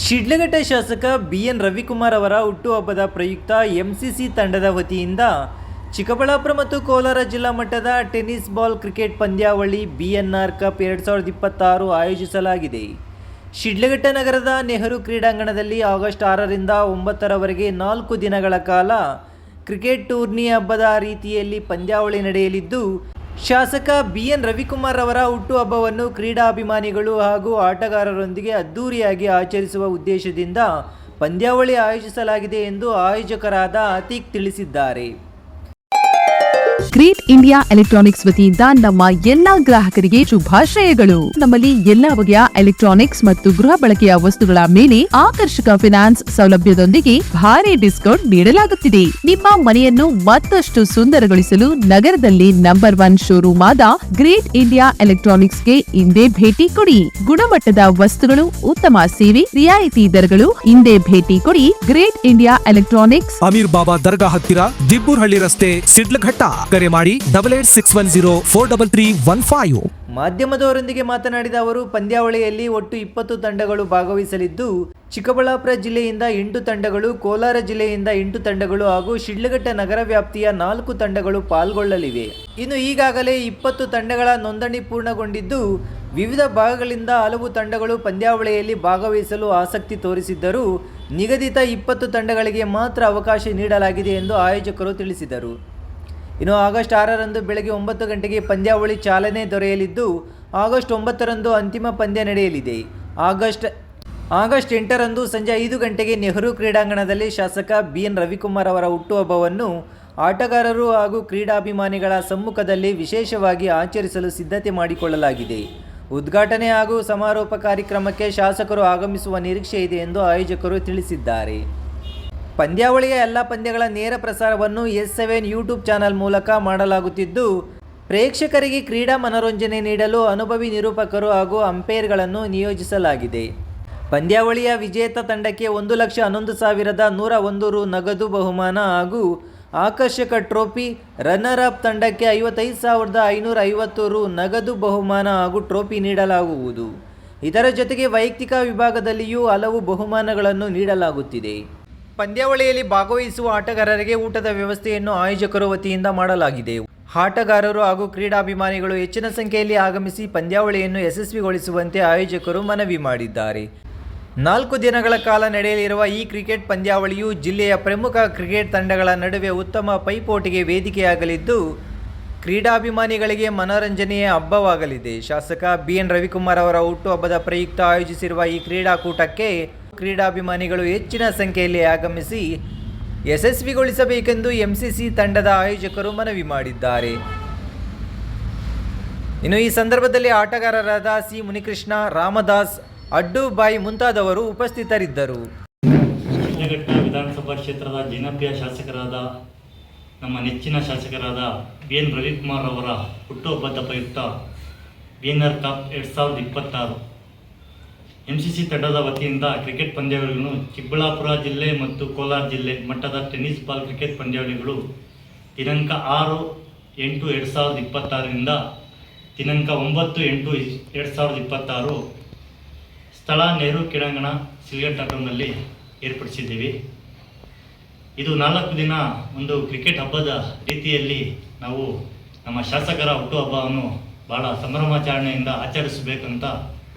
ಶಿಡ್ಲಘಟ್ಟ ಶಾಸಕ ಬಿಎನ್ ರವಿಕುಮಾರ್ ಅವರ ಹುಟ್ಟುಹಬ್ಬದ ಪ್ರಯುಕ್ತ ಎಂಸಿಸಿ ತಂಡದ ವತಿಯಿಂದ ಚಿಕ್ಕಬಳ್ಳಾಪುರ ಮತ್ತು ಕೋಲಾರ ಜಿಲ್ಲಾ ಮಟ್ಟದ ಟೆನ್ನಿಸ್ ಬಾಲ್ ಕ್ರಿಕೆಟ್ ಪಂದ್ಯಾವಳಿ ಬಿಎನ್ಆರ್ ಕಪ್ 2026 ಆಯೋಜಿಸಲಾಗಿದೆ. ಶಿಡ್ಲಘಟ್ಟ ನಗರದ ನೆಹರು ಕ್ರೀಡಾಂಗಣದಲ್ಲಿ ಆಗಸ್ಟ್ 6ರಿಂದ 9ರವರೆಗೆ 4 ದಿನಗಳ ಕಾಲ ಕ್ರಿಕೆಟ್ ಟೂರ್ನಿ ಹಬ್ಬದ ರೀತಿಯಲ್ಲಿ ಪಂದ್ಯಾವಳಿ ನಡೆಯಲಿದ್ದು, ಶಾಸಕ ಬಿಎನ್ ರವಿಕುಮಾರ್ ಅವರ ಹುಟ್ಟುಹಬ್ಬವನ್ನು ಕ್ರೀಡಾಭಿಮಾನಿಗಳು ಹಾಗೂ ಆಟಗಾರರೊಂದಿಗೆ ಅದ್ದೂರಿಯಾಗಿ ಆಚರಿಸುವ ಉದ್ದೇಶದಿಂದ ಪಂದ್ಯಾವಳಿ ಆಯೋಜಿಸಲಾಗಿದೆ ಎಂದು ಆಯೋಜಕರಾದ ಅತೀಕ್ ತಿಳಿಸಿದ್ದಾರೆ. ಗ್ರೇಟ್ ಇಂಡಿಯಾ ಎಲೆಕ್ಟ್ರಾನಿಕ್ಸ್ ವತಿಯಿಂದ ನಮ್ಮ ಎಲ್ಲಾ ಗ್ರಾಹಕರಿಗೆ ಶುಭಾಶಯಗಳು. ನಮ್ಮಲ್ಲಿ ಎಲ್ಲಾ ಬಗೆಯ ಎಲೆಕ್ಟ್ರಾನಿಕ್ಸ್ ಮತ್ತು ಗೃಹ ಬಳಕೆಯ ವಸ್ತುಗಳ ಮೇಲೆ ಆಕರ್ಷಕ ಫೈನಾನ್ಸ್ ಸೌಲಭ್ಯದೊಂದಿಗೆ ಭಾರಿ ಡಿಸ್ಕೌಂಟ್ ನೀಡಲಾಗುತ್ತಿದೆ. ನಿಮ್ಮ ಮನೆಯನ್ನು ಮತ್ತಷ್ಟು ಸುಂದರಗೊಳಿಸಲು ನಗರದಲ್ಲಿ ನಂಬರ್ 1 ಶೋರೂಮ್ ಆದ ಗ್ರೇಟ್ ಇಂಡಿಯಾ ಎಲೆಕ್ಟ್ರಾನಿಕ್ಸ್ಗೆ ಇಂದೇ ಭೇಟಿ ಕೊಡಿ. ಗುಣಮಟ್ಟದ ವಸ್ತುಗಳು, ಉತ್ತಮ ಸೇವೆ, ರಿಯಾಯಿತಿ ದರಗಳು. ಇಂದೇ ಭೇಟಿ ಕೊಡಿ. ಗ್ರೇಟ್ ಇಂಡಿಯಾ ಎಲೆಕ್ಟ್ರಾನಿಕ್ಸ್, ಅಮೀರ್ ಬಾಬಾ ದರ್ಗಾ ಹತ್ತಿರ, ದಿಬ್ಬೂರ್ಹಳ್ಳಿ ರಸ್ತೆ, ಶಿಡ್ಲಘಟ್ಟ. ಕರೆ ಮಾಡಿ 8861043315. ಮಾಧ್ಯಮದವರೊಂದಿಗೆ ಮಾತನಾಡಿದ ಅವರು, ಪಂದ್ಯಾವಳಿಯಲ್ಲಿ ಒಟ್ಟು 20 ತಂಡಗಳು ಭಾಗವಹಿಸಲಿದ್ದು, ಚಿಕ್ಕಬಳ್ಳಾಪುರ ಜಿಲ್ಲೆಯಿಂದ 8 ತಂಡಗಳು, ಕೋಲಾರ ಜಿಲ್ಲೆಯಿಂದ 8 ತಂಡಗಳು ಹಾಗೂ ಶಿಡ್ಲಘಟ್ಟ ನಗರ ವ್ಯಾಪ್ತಿಯ 4 ತಂಡಗಳು ಪಾಲ್ಗೊಳ್ಳಲಿವೆ. ಇನ್ನು ಈಗಾಗಲೇ 20 ತಂಡಗಳ ನೋಂದಣಿ ಪೂರ್ಣಗೊಂಡಿದ್ದು, ವಿವಿಧ ಭಾಗಗಳಿಂದ ಹಲವು ತಂಡಗಳು ಪಂದ್ಯಾವಳಿಯಲ್ಲಿ ಭಾಗವಹಿಸಲು ಆಸಕ್ತಿ ತೋರಿಸಿದ್ದರೂ ನಿಗದಿತ 20 ತಂಡಗಳಿಗೆ ಮಾತ್ರ ಅವಕಾಶ ನೀಡಲಾಗಿದೆ ಎಂದು ಆಯೋಜಕರು ತಿಳಿಸಿದರು. ಇನ್ನು ಆಗಸ್ಟ್ 6ರಂದು ಬೆಳಗ್ಗೆ 9 ಗಂಟೆಗೆ ಪಂದ್ಯಾವಳಿ ಚಾಲನೆ ದೊರೆಯಲಿದ್ದು, ಆಗಸ್ಟ್ 9ರಂದು ಅಂತಿಮ ಪಂದ್ಯ ನಡೆಯಲಿದೆ. ಆಗಸ್ಟ್ 8ರಂದು ಸಂಜೆ 5 ಗಂಟೆಗೆ ನೆಹರು ಕ್ರೀಡಾಂಗಣದಲ್ಲಿ ಶಾಸಕ ಬಿಎನ್ ರವಿಕುಮಾರ್ ಅವರ ಹುಟ್ಟುಹಬ್ಬವನ್ನು ಆಟಗಾರರು ಹಾಗೂ ಕ್ರೀಡಾಭಿಮಾನಿಗಳ ಸಮ್ಮುಖದಲ್ಲಿ ವಿಶೇಷವಾಗಿ ಆಚರಿಸಲು ಸಿದ್ಧತೆ ಮಾಡಿಕೊಳ್ಳಲಾಗಿದೆ. ಉದ್ಘಾಟನೆ ಹಾಗೂ ಸಮಾರೋಪ ಕಾರ್ಯಕ್ರಮಕ್ಕೆ ಶಾಸಕರು ಆಗಮಿಸುವ ನಿರೀಕ್ಷೆ ಇದೆ ಎಂದು ಆಯೋಜಕರು ತಿಳಿಸಿದ್ದಾರೆ. ಪಂದ್ಯಾವಳಿಯ ಎಲ್ಲ ಪಂದ್ಯಗಳ ನೇರ ಪ್ರಸಾರವನ್ನು S7 ಯೂಟ್ಯೂಬ್ ಚಾನಲ್ ಮೂಲಕ ಮಾಡಲಾಗುತ್ತಿದ್ದು, ಪ್ರೇಕ್ಷಕರಿಗೆ ಕ್ರೀಡಾ ಮನೋರಂಜನೆ ನೀಡಲು ಅನುಭವಿ ನಿರೂಪಕರು ಹಾಗೂ ಅಂಪೈರ್ಗಳನ್ನು ನಿಯೋಜಿಸಲಾಗಿದೆ. ಪಂದ್ಯಾವಳಿಯ ವಿಜೇತ ತಂಡಕ್ಕೆ 1,11,101 ರು ನಗದು ಬಹುಮಾನ ಹಾಗೂ ಆಕರ್ಷಕ ಟ್ರೋಫಿ, ರನ್ನರ್ ಅಪ್ ತಂಡಕ್ಕೆ 55,550 ರು ನಗದು ಬಹುಮಾನ ಹಾಗೂ ಟ್ರೋಫಿ ನೀಡಲಾಗುವುದು. ಇದರ ಜೊತೆಗೆ ವೈಯಕ್ತಿಕ ವಿಭಾಗದಲ್ಲಿಯೂ ಹಲವು ಬಹುಮಾನಗಳನ್ನು ನೀಡಲಾಗುತ್ತಿದೆ. ಪಂದ್ಯಾವಳಿಯಲ್ಲಿ ಭಾಗವಹಿಸುವ ಆಟಗಾರರಿಗೆ ಊಟದ ವ್ಯವಸ್ಥೆಯನ್ನು ಆಯೋಜಕರ ವತಿಯಿಂದ ಮಾಡಲಾಗಿದೆ. ಆಟಗಾರರು ಹಾಗೂ ಕ್ರೀಡಾಭಿಮಾನಿಗಳು ಹೆಚ್ಚಿನ ಸಂಖ್ಯೆಯಲ್ಲಿ ಆಗಮಿಸಿ ಪಂದ್ಯಾವಳಿಯನ್ನು ಯಶಸ್ವಿಗೊಳಿಸುವಂತೆ ಆಯೋಜಕರು ಮನವಿ ಮಾಡಿದ್ದಾರೆ. 4 ದಿನಗಳ ಕಾಲ ನಡೆಯಲಿರುವ ಈ ಕ್ರಿಕೆಟ್ ಪಂದ್ಯಾವಳಿಯು ಜಿಲ್ಲೆಯ ಪ್ರಮುಖ ಕ್ರಿಕೆಟ್ ತಂಡಗಳ ನಡುವೆ ಉತ್ತಮ ಪೈಪೋಟಿಗೆ ವೇದಿಕೆಯಾಗಲಿದ್ದು, ಕ್ರೀಡಾಭಿಮಾನಿಗಳಿಗೆ ಮನೋರಂಜನೆಯ ಹಬ್ಬವಾಗಲಿದೆ. ಶಾಸಕ ಬಿಎನ್ ರವಿಕುಮಾರ್ ಅವರ ಹುಟ್ಟುಹಬ್ಬದ ಪ್ರಯುಕ್ತ ಆಯೋಜಿಸಿರುವ ಈ ಕ್ರೀಡಾಕೂಟಕ್ಕೆ ಕ್ರೀಡಾಭಿಮಾನಿಗಳು ಹೆಚ್ಚಿನ ಸಂಖ್ಯೆಯಲ್ಲಿ ಆಗಮಿಸಿ ಯಶಸ್ವಿಗೊಳಿಸಬೇಕೆಂದು ಎಂಸಿಸಿ ತಂಡದ ಆಯೋಜಕರು ಮನವಿ ಮಾಡಿದ್ದಾರೆ. ಇನ್ನು ಈ ಸಂದರ್ಭದಲ್ಲಿ ಆಟಗಾರರಾದ ಸಿ ಮುನಿಕೃಷ್ಣ, ರಾಮದಾಸ್, ಅಡ್ಡು ಬಾಯಿ ಮುಂತಾದವರು ಉಪಸ್ಥಿತರಿದ್ದರು. ಶಿಡ್ಲಘಟ್ಟ ವಿಧಾನಸಭಾ ಕ್ಷೇತ್ರದ ಜನಪ್ರಿಯ ಶಾಸಕರಾದ ನಮ್ಮ ನೆಚ್ಚಿನ ಶಾಸಕರಾದ ಬಿಎನ್ ರವಿಕುಮಾರ್ ಅವರ ಹುಟ್ಟುಹಬ್ಬದ ಪ್ರಯುಕ್ತ ಬಿಎನ್ಆರ್ ಕಪ್ 2026 ಎಂಸಿಸಿ ತಂಡದ ವತಿಯಿಂದ ಕ್ರಿಕೆಟ್ ಪಂದ್ಯಾವಳಿಗಳನ್ನು ಚಿಕ್ಕಬಳ್ಳಾಪುರ ಜಿಲ್ಲೆ ಮತ್ತು ಕೋಲಾರ ಜಿಲ್ಲೆ ಮಟ್ಟದ ಟೆನ್ನಿಸ್ ಬಾಲ್ ಕ್ರಿಕೆಟ್ ಪಂದ್ಯಾವಳಿಗಳು ದಿನಾಂಕ 6/8/2026ರಿಂದ ದಿನಾಂಕ 9/8/2026 ಸ್ಥಳ ನೆಹರು ಕ್ರೀಡಾಂಗಣ ಶಿಡ್ಲಘಟ್ಟನಲ್ಲಿ ಏರ್ಪಡಿಸಿದ್ದೀವಿ. ಇದು 4 ದಿನ ಒಂದು ಕ್ರಿಕೆಟ್ ಹಬ್ಬದ ರೀತಿಯಲ್ಲಿ ನಾವು ನಮ್ಮ ಶಾಸಕರ ಹುಟ್ಟುಹಬ್ಬವನ್ನು ಭಾಳ ಸಂಭ್ರಮಾಚರಣೆಯಿಂದ ಆಚರಿಸಬೇಕಂತ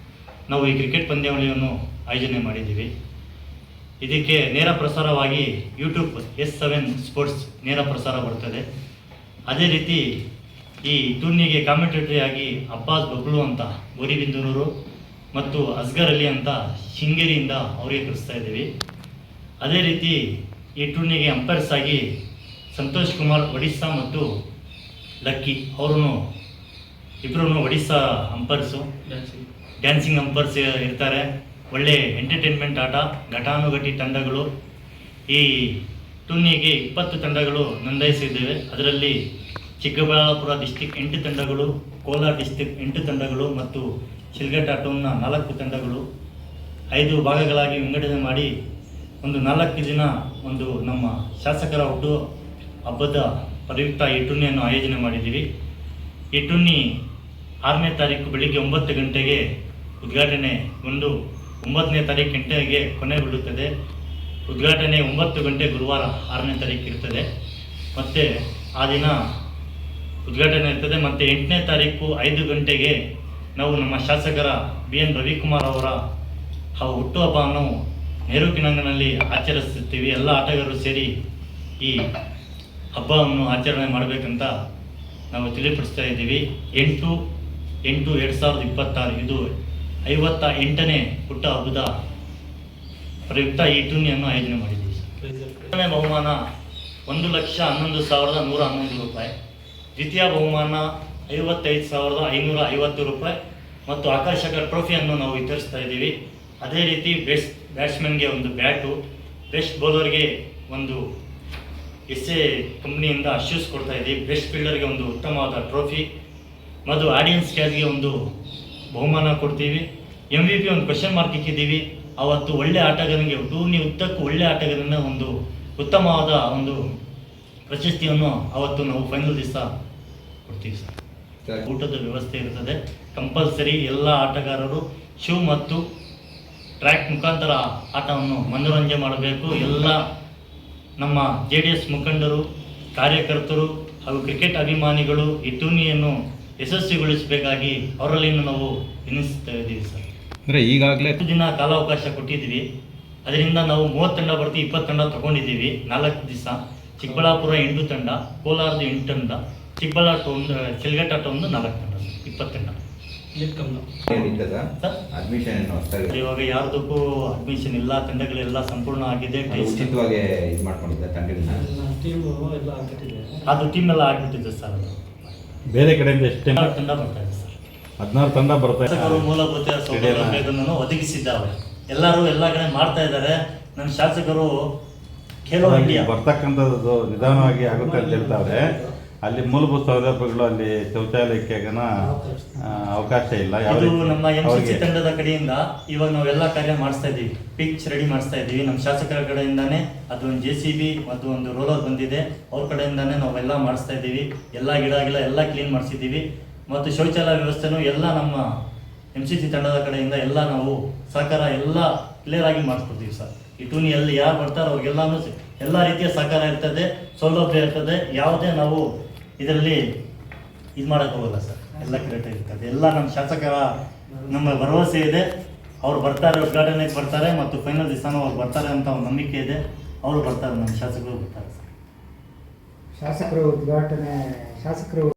ನಾವು ಈ ಕ್ರಿಕೆಟ್ ಪಂದ್ಯಾವಳಿಯನ್ನು ಆಯೋಜನೆ ಮಾಡಿದ್ದೀವಿ. ಇದಕ್ಕೆ ನೇರ ಪ್ರಸಾರವಾಗಿ ಯೂಟ್ಯೂಬ್ S7 ಸ್ಪೋರ್ಟ್ಸ್ ನೇರ ಪ್ರಸಾರ ಬರ್ತದೆ. ಅದೇ ರೀತಿ ಈ ಟೂರ್ನಿಗೆ ಕಾಮೆಂಟೇಟರಿಯಾಗಿ ಅಬ್ಬಾಸ್ ಬಬ್ಲು ಅಂತ ಗೋರಿಬಿದನೂರು ಮತ್ತು ಅಸ್ಗರ್ ಅಲಿ ಅಂತ ಶೃಂಗೇರಿಯಿಂದ ಅವರಿಗೆ ಕರೆಸ್ತಾ ಇದ್ದೀವಿ. ಅದೇ ರೀತಿ ಈ ಟೂರ್ನಿಗೆ ಅಂಪೈರ್ಸ್ ಆಗಿ ಸಂತೋಷ್ ಕುಮಾರ್ ಒಡಿಸ್ಸಾ ಮತ್ತು ಲಕ್ಕಿ ಅವರೂ ಇಬ್ಬರೂ ಒಡಿಸ್ಸಾ ಅಂಪೈರ್ಸು, ಡ್ಯಾನ್ಸಿಂಗ್ ಅಂಪೈರ್ಸ್ ಇರ್ತಾರೆ. ಒಳ್ಳೆ ಎಂಟರ್ಟೈನ್ಮೆಂಟ್ ಆಟ, ಘಟಾನುಘಟಿ ತಂಡಗಳು. ಈ ಟೂರ್ನಿಗೆ 20 ತಂಡಗಳು ನೋಂದಾಯಿಸಿದ್ದೇವೆ. ಅದರಲ್ಲಿ ಚಿಕ್ಕಬಳ್ಳಾಪುರ ಡಿಸ್ಟಿಕ್ 8 ತಂಡಗಳು, ಕೋಲಾರ ಡಿಸ್ಟಿಕ್ 8 ತಂಡಗಳು ಮತ್ತು ಶಿಡ್ಲಘಟ್ಟ ಟೌನ್ನ 4 ತಂಡಗಳು 5 ಭಾಗಗಳಾಗಿ ವಿಂಗಡಣೆ ಮಾಡಿ ಒಂದು 4 ದಿನ ಒಂದು ನಮ್ಮ ಶಾಸಕರ ಹುಟ್ಟು ಹಬ್ಬದ ಪ್ರಯುಕ್ತ ಈ ಟೂರ್ನಿಯನ್ನು ಆಯೋಜನೆ ಮಾಡಿದ್ದೀವಿ. ಈ ಟೂರ್ನಿ 6ನೇ ತಾರೀಕು ಬೆಳಿಗ್ಗೆ 9 ಗಂಟೆಗೆ ಉದ್ಘಾಟನೆಗೊಂಡು 9ನೇ ತಾರೀಕು ಗಂಟೆಗೆ ಕೊನೆಗೊಳ್ಳುತ್ತದೆ. ಉದ್ಘಾಟನೆ 9 ಗಂಟೆ ಗುರುವಾರ 6ನೇ ತಾರೀಕು ಇರ್ತದೆ. ಮತ್ತು ಆ ದಿನ ಉದ್ಘಾಟನೆ ಇರ್ತದೆ. ಮತ್ತು 8ನೇ ತಾರೀಕು 5 ಗಂಟೆಗೆ ನಾವು ನಮ್ಮ ಶಾಸಕರ BN ರವಿಕುಮಾರ್ ಅವರ ಹುಟ್ಟುಹಬ್ಬವನ್ನು ನೆಹರು ಕ್ರೀಡಾಂಗಣದಲ್ಲಿ ಆಚರಿಸುತ್ತೀವಿ. ಎಲ್ಲ ಆಟಗಾರರು ಸೇರಿ ಈ ಹಬ್ಬವನ್ನು ಆಚರಣೆ ಮಾಡಬೇಕಂತ ನಾವು ತಿಳಿಪಡಿಸ್ತಾ ಇದ್ದೀವಿ. 8/8/2026 ಇದು 58ನೇ ಹುಟ್ಟು ಹಬ್ಬದ ಪ್ರಯುಕ್ತ ಈ ಟೂರ್ನಿಯನ್ನು ಆಯೋಜನೆ ಮಾಡಿದ್ದೀವಿ. ಪ್ರಥಮ ಬಹುಮಾನ 1,11,111 ರೂಪಾಯಿ, ದ್ವಿತೀಯ ಬಹುಮಾನ 55,550 ರೂಪಾಯಿ ಮತ್ತು ಆಕರ್ಷಕ ಟ್ರೋಫಿಯನ್ನು ನಾವು ವಿತರಿಸ್ತಾ ಇದ್ದೀವಿ. ಅದೇ ರೀತಿ ಬೆಸ್ಟ್ ಬ್ಯಾಟ್ಸ್ಮನ್ಗೆ ಒಂದು ಬ್ಯಾಟು, ಬೆಸ್ಟ್ ಬೌಲರ್ಗೆ ಒಂದು SA ಕಂಪ್ನಿಯಿಂದ ಶೂಸ್ ಕೊಡ್ತಾ ಇದ್ದೀವಿ. ಬೆಸ್ಟ್ ಫೀಲ್ಡರ್ಗೆ ಒಂದು ಉತ್ತಮವಾದ ಟ್ರೋಫಿ ಮತ್ತು ಆಡಿಯನ್ಸ್ ಕ್ಯಾಚ್ಗೆ ಒಂದು ಬಹುಮಾನ ಕೊಡ್ತೀವಿ. MVP ಒಂದು ಕ್ವೆಶ್ಚನ್ ಮಾರ್ಕ್ ಇಕ್ಕಿದ್ದೀವಿ. ಅವತ್ತು ಒಳ್ಳೆ ಆಟಗಾರನಿಗೆ ಟೂರ್ನಿ ಉದ್ದಕ್ಕೂ ಒಳ್ಳೆ ಆಟಗಾರನ ಒಂದು ಉತ್ತಮವಾದ ಒಂದು ಪ್ರಶಸ್ತಿಯನ್ನು ಅವತ್ತು ನಾವು ಫೈನಲ್ ದಿವಸ ಕೊಡ್ತೀವಿ ಸರ್. ಊಟದ ವ್ಯವಸ್ಥೆ ಇರ್ತದೆ. ಕಂಪಲ್ಸರಿ ಎಲ್ಲ ಆಟಗಾರರು ಶೂ ಮತ್ತು ಟ್ರ್ಯಾಕ್ ಮುಖಾಂತರ ಆಟವನ್ನು ಮನೋರಂಜನೆ ಮಾಡಬೇಕು. ಎಲ್ಲ ನಮ್ಮ JDS ಮುಖಂಡರು, ಕಾರ್ಯಕರ್ತರು ಹಾಗೂ ಕ್ರಿಕೆಟ್ ಅಭಿಮಾನಿಗಳು ಈ ಟೂರ್ನಿಯನ್ನು ಯಶಸ್ವಿಗೊಳಿಸಬೇಕಾಗಿ ಅವರಲ್ಲಿ ನಾವು ವಿನಿಸ್ತಾ ಇದ್ದೀವಿ ಸರ್. ಅಂದರೆ ಈಗಾಗಲೇ 10 ದಿನ ಕಾಲಾವಕಾಶ ಕೊಟ್ಟಿದ್ದೀವಿ. ಅದರಿಂದ ನಾವು 30 ತಂಡ ಬರ್ತೀವಿ, 20 ತಂಡ ತೊಗೊಂಡಿದ್ದೀವಿ 4 ದಿವಸ. ಚಿಕ್ಕಬಳ್ಳಾಪುರ 8 ತಂಡ, ಕೋಲಾರದ 8 ತಂಡ, ಚಿಕ್ಕಬಳ್ಳಾಪುರ ಒಂದು, ಶಿಲ್ಘಟ್ಟ ಒಂದು 4 ತಂಡ, 20 ತಂಡ. ಅಡ್ಮಿಷನ್ ಇವಾಗ ಯಾರ್ದಕ್ಕೂ ಅಡ್ಮಿಷನ್ ಇಲ್ಲ, ತಂಡಗಳೆಲ್ಲ ಸಂಪೂರ್ಣ ಆಗಿದೆ. ಉಚಿತವಾಗಿ ಇದು ಮಾಡ್ಕೊಂಡಿದ್ದೆ ತಂಡಗಳನ್ನ, ಅದು ಟೀಮ್ ಎಲ್ಲ ಆಗ್ಬಿಟ್ಟಿದೆ ಸರ್. ಅದು ಬೇರೆ ಕಡೆಯಿಂದ ಎಷ್ಟು 16 ತಂಡ ಬರ್ತಾ ಇದೆ ಸರ್. 16 ತಂಡ ಬರ್ತಾ ಇದೆ. ಶಾಸಕರು ಮೂಲಭೂತ ಸೌಲಭ್ಯಗಳನ್ನು ಒದಗಿಸಿದ್ದಾವೆ. ಎಲ್ಲರೂ ಎಲ್ಲ ಕಡೆ ಮಾಡ್ತಾ ಇದ್ದಾರೆ. ನನ್ನ ಶಾಸಕರು ಖೇಲೋ ಇಂಡಿಯಾ ಬರ್ತಕ್ಕಂಥದ್ದು ನಿಧಾನವಾಗಿ ಆಗುತ್ತೆ ಅಂತ ಹೇಳ್ತಾರೆ. ಅಲ್ಲಿ ಮೂಲಭೂತ ಸೌಲಭ್ಯಗಳು, ಅಲ್ಲಿ ಶೌಚಾಲಯಕ್ಕೆ ಅವಕಾಶ ಇಲ್ಲ. ಇದು ನಮ್ಮ MCC ತಂಡದ ಕಡೆಯಿಂದ ಇವಾಗ ನಾವೆಲ್ಲ ಕಾರ್ಯ ಮಾಡಿಸ್ತಾ ಇದ್ದೀವಿ. ಪಿಚ್ ರೆಡಿ ಮಾಡಿಸ್ತಾ ಇದ್ದೀವಿ. ನಮ್ಮ ಶಾಸಕರ ಕಡೆಯಿಂದಾನೇ ಅದು ಒಂದು JCB ಮತ್ತು ಒಂದು ರೋಲರ್ ಬಂದಿದೆ. ಅವ್ರ ಕಡೆಯಿಂದಾನೇ ನಾವೆಲ್ಲ ಮಾಡಿಸ್ತಾ ಇದ್ದೀವಿ. ಎಲ್ಲ ಗಿಡ ಎಲ್ಲ ಕ್ಲೀನ್ ಮಾಡಿಸಿದ್ದೀವಿ. ಮತ್ತು ಶೌಚಾಲಯ ವ್ಯವಸ್ಥೆನೂ ಎಲ್ಲ ನಮ್ಮ MCC ತಂಡದ ಕಡೆಯಿಂದ ಎಲ್ಲ ನಾವು ಸಹಕಾರ ಎಲ್ಲ ಕ್ಲಿಯರ್ ಆಗಿ ಮಾಡಿಸ್ಕೊಡ್ತೀವಿ ಸರ್. ಈ ಟೂರ್ನಿಯಲ್ಲಿ ಯಾರು ಬರ್ತಾರೋ ಅವ್ರಿಗೆಲ್ಲನೂ ಎಲ್ಲ ರೀತಿಯ ಸಹಕಾರ ಇರ್ತದೆ, ಸೌಲಭ್ಯ ಇರ್ತದೆ. ಯಾವುದೇ ನಾವು ಇದರಲ್ಲಿ ಇದು ಮಾಡೋಕ್ಕೆ ಹೋಗಲ್ಲ ಸರ್. ಎಲ್ಲ ಕರೆಕ್ಟ್ ಇರ್ತದೆ. ಎಲ್ಲ ನಮ್ಮ ಶಾಸಕರ ನಮ್ಮ ಭರವಸೆ ಇದೆ. ಅವ್ರು ಬರ್ತಾರೆ, ಉದ್ಘಾಟನೆಗೆ ಬರ್ತಾರೆ ಮತ್ತು ಫೈನಲ್ ದಿವಸನೂ ಅವ್ರು ಬರ್ತಾರೆ ಅಂತ ಒಂದು ನಂಬಿಕೆ ಇದೆ. ಅವರು ಬರ್ತಾರೆ, ನಮ್ಮ ಶಾಸಕರು ಬರ್ತಾರೆ ಸರ್. ಶಾಸಕರು